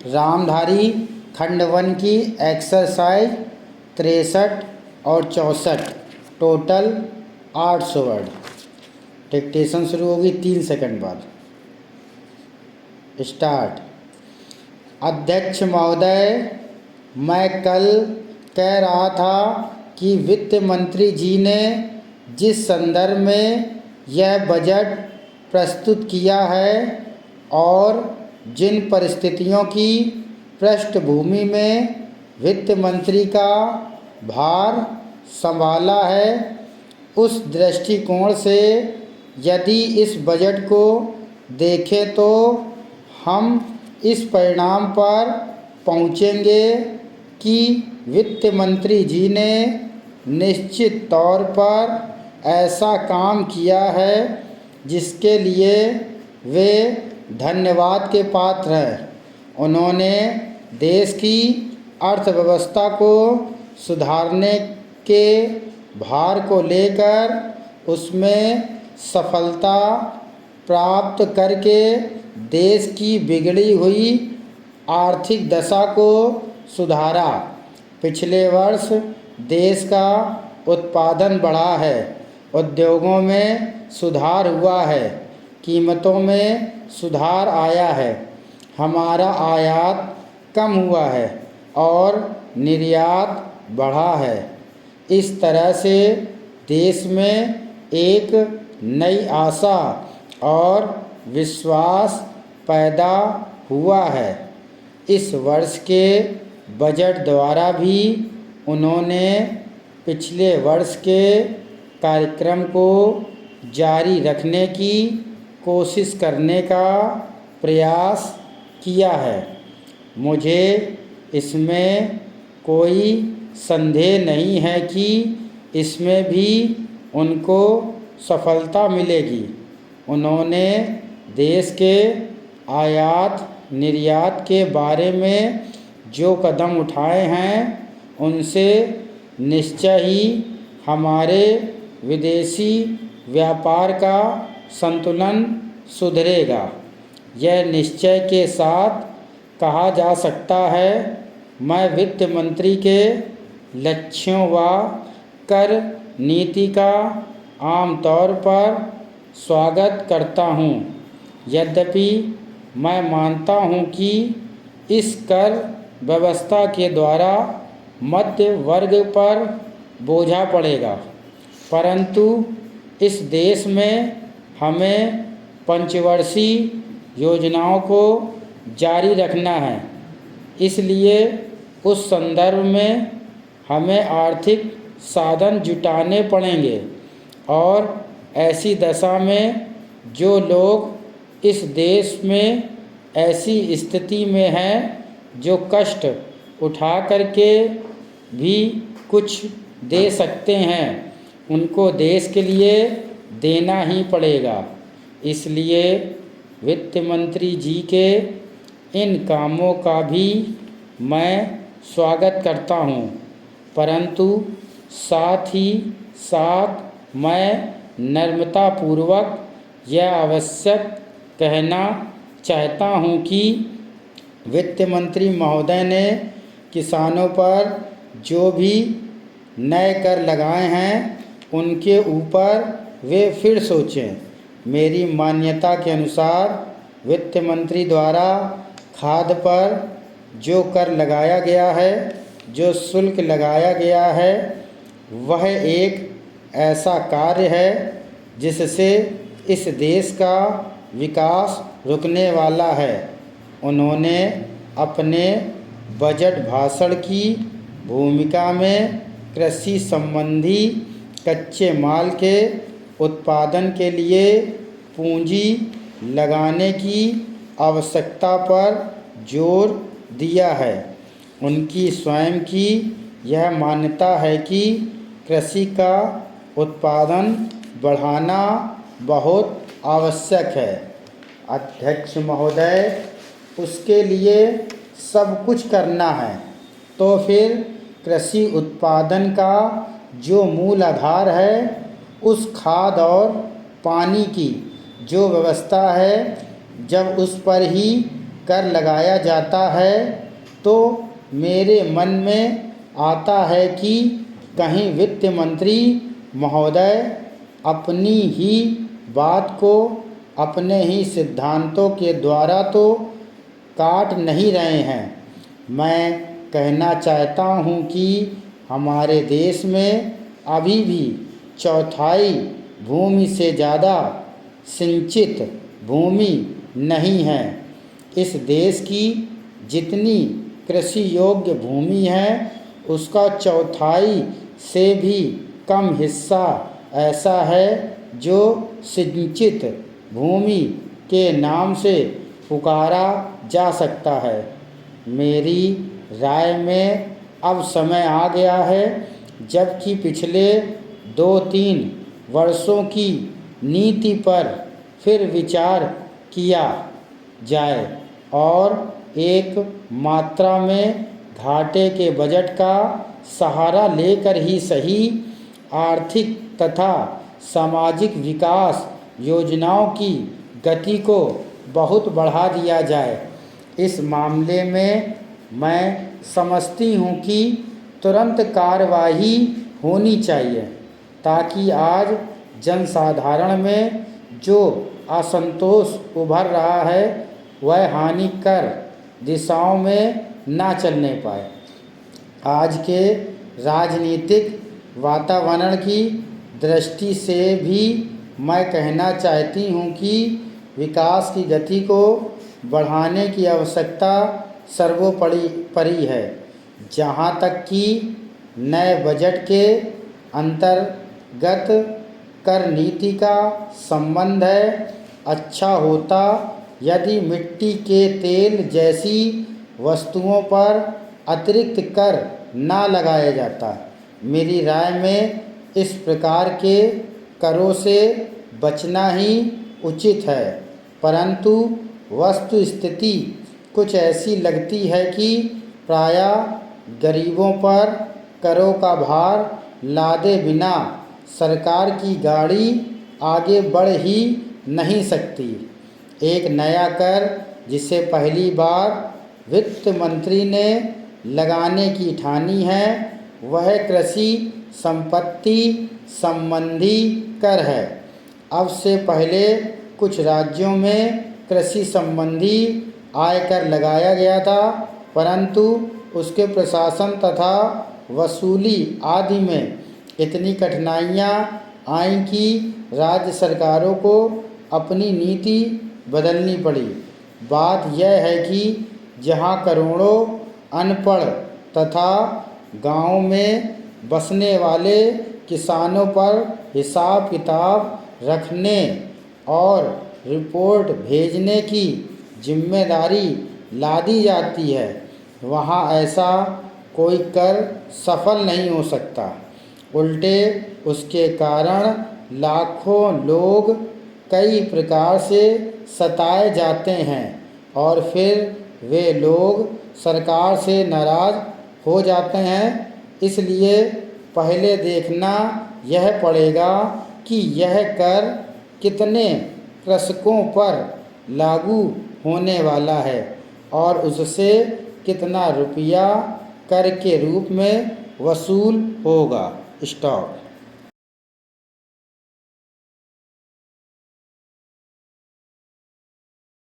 रामधारी खंड 1 की एक्सरसाइज 63 और 64, टोटल 800 वर्ड। डिक्टेशन शुरू होगी 3 सेकंड बाद। स्टार्ट। अध्यक्ष महोदय, मैं कल कह रहा था कि वित्त मंत्री जी ने जिस संदर्भ में यह बजट प्रस्तुत किया है और जिन परिस्थितियों की पृष्ठभूमि में वित्त मंत्री का भार संभाला है, उस दृष्टिकोण से यदि इस बजट को देखें तो हम इस परिणाम पर पहुँचेंगे कि वित्त मंत्री जी ने निश्चित तौर पर ऐसा काम किया है जिसके लिए वे धन्यवाद के पात्र हैं। उन्होंने देश की अर्थव्यवस्था को सुधारने के भार को लेकर उसमें सफलता प्राप्त करके देश की बिगड़ी हुई आर्थिक दशा को सुधारा। पिछले वर्ष देश का उत्पादन बढ़ा है, उद्योगों में सुधार हुआ है, कीमतों में सुधार आया है, हमारा आयात कम हुआ है और निर्यात बढ़ा है। इस तरह से देश में एक नई आशा और विश्वास पैदा हुआ है। इस वर्ष के बजट द्वारा भी उन्होंने पिछले वर्ष के कार्यक्रम को जारी रखने की कोशिश करने का प्रयास किया है। मुझे इसमें कोई संदेह नहीं है कि इसमें भी उनको सफलता मिलेगी। उन्होंने देश के आयात निर्यात के बारे में जो कदम उठाए हैं उनसे निश्चय ही हमारे विदेशी व्यापार का संतुलन सुधरेगा। यह निश्चय के साथ कहा जा सकता है, मैं वित्त मंत्री के लक्ष्यों व कर नीति का आमतौर पर स्वागत करता हूँ। यद्यपि मैं मानता हूँ कि इस कर व्यवस्था के द्वारा मध्य वर्ग पर बोझा पड़ेगा, परंतु इस देश में हमें पंचवर्षीय योजनाओं को जारी रखना है। इसलिए उस संदर्भ में हमें आर्थिक साधन जुटाने पड़ेंगे और ऐसी दशा में जो लोग इस देश में ऐसी स्थिति में हैं जो कष्ट उठा करके भी कुछ दे सकते हैं, उनको देश के लिए देना ही पड़ेगा। इसलिए वित्त मंत्री जी के इन कामों का भी मैं स्वागत करता हूँ, परंतु साथ ही साथ मैं नम्रतापूर्वक यह आवश्यक कहना चाहता हूँ कि वित्त मंत्री महोदय ने किसानों पर जो भी नए कर लगाए हैं उनके ऊपर वे फिर सोचें। मेरी मान्यता के अनुसार वित्त मंत्री द्वारा खाद पर जो कर लगाया गया है, जो शुल्क लगाया गया है, वह एक ऐसा कार्य है जिससे इस देश का विकास रुकने वाला है। उन्होंने अपने बजट भाषण की भूमिका में कृषि संबंधी कच्चे माल के उत्पादन के लिए पूंजी लगाने की आवश्यकता पर जोर दिया है। उनकी स्वयं की यह मान्यता है कि कृषि का उत्पादन बढ़ाना बहुत आवश्यक है। अध्यक्ष महोदय, उसके लिए सब कुछ करना है, तो फिर कृषि उत्पादन का जो मूल आधार है, उस खाद और पानी की जो व्यवस्था है, जब उस पर ही कर लगाया जाता है तो मेरे मन में आता है कि कहीं वित्त मंत्री महोदय अपनी ही बात को अपने ही सिद्धांतों के द्वारा तो काट नहीं रहे हैं। मैं कहना चाहता हूँ कि हमारे देश में अभी भी चौथाई भूमि से ज़्यादा सिंचित भूमि नहीं है। इस देश की जितनी कृषि योग्य भूमि है उसका चौथाई से भी कम हिस्सा ऐसा है जो सिंचित भूमि के नाम से पुकारा जा सकता है। मेरी राय में अब समय आ गया है जबकि पिछले 2-3 वर्षों की नीति पर फिर विचार किया जाए और एक मात्रा में घाटे के बजट का सहारा लेकर ही सही आर्थिक तथा सामाजिक विकास योजनाओं की गति को बहुत बढ़ा दिया जाए। इस मामले में मैं समझती हूँ कि तुरंत कार्रवाई होनी चाहिए ताकि आज जनसाधारण में जो असंतोष उभर रहा है वह हानिकर दिशाओं में ना चलने पाए। आज के राजनीतिक वातावरण की दृष्टि से भी मैं कहना चाहती हूँ कि विकास की गति को बढ़ाने की आवश्यकता सर्वोपरि है। जहाँ तक कि नए बजट के अंतर्गत कर नीति का संबंध है, अच्छा होता यदि मिट्टी के तेल जैसी वस्तुओं पर अतिरिक्त कर ना लगाया जाता। मेरी राय में इस प्रकार के करों से बचना ही उचित है, परंतु वस्तु स्थिति कुछ ऐसी लगती है कि प्रायः गरीबों पर करों का भार लादे बिना सरकार की गाड़ी आगे बढ़ ही नहीं सकती। एक नया कर जिसे पहली बार वित्त मंत्री ने लगाने की ठानी है वह कृषि संपत्ति संबंधी कर है। अब से पहले कुछ राज्यों में कृषि संबंधी आयकर लगाया गया था, परंतु उसके प्रशासन तथा वसूली आदि में इतनी कठिनाइयाँ आईं कि राज्य सरकारों को अपनी नीति बदलनी पड़ी। बात यह है कि जहाँ करोड़ों अनपढ़ तथा गाँव में बसने वाले किसानों पर हिसाब किताब रखने और रिपोर्ट भेजने की जिम्मेदारी लादी जाती है, वहाँ ऐसा कोई कर सफल नहीं हो सकता। उल्टे उसके कारण लाखों लोग कई प्रकार से सताए जाते हैं और फिर वे लोग सरकार से नाराज़ हो जाते हैं। इसलिए पहले देखना यह पड़ेगा कि यह कर कितने कृषकों पर लागू होने वाला है और उससे कितना रुपया कर के रूप में वसूल होगा। स्टॉप।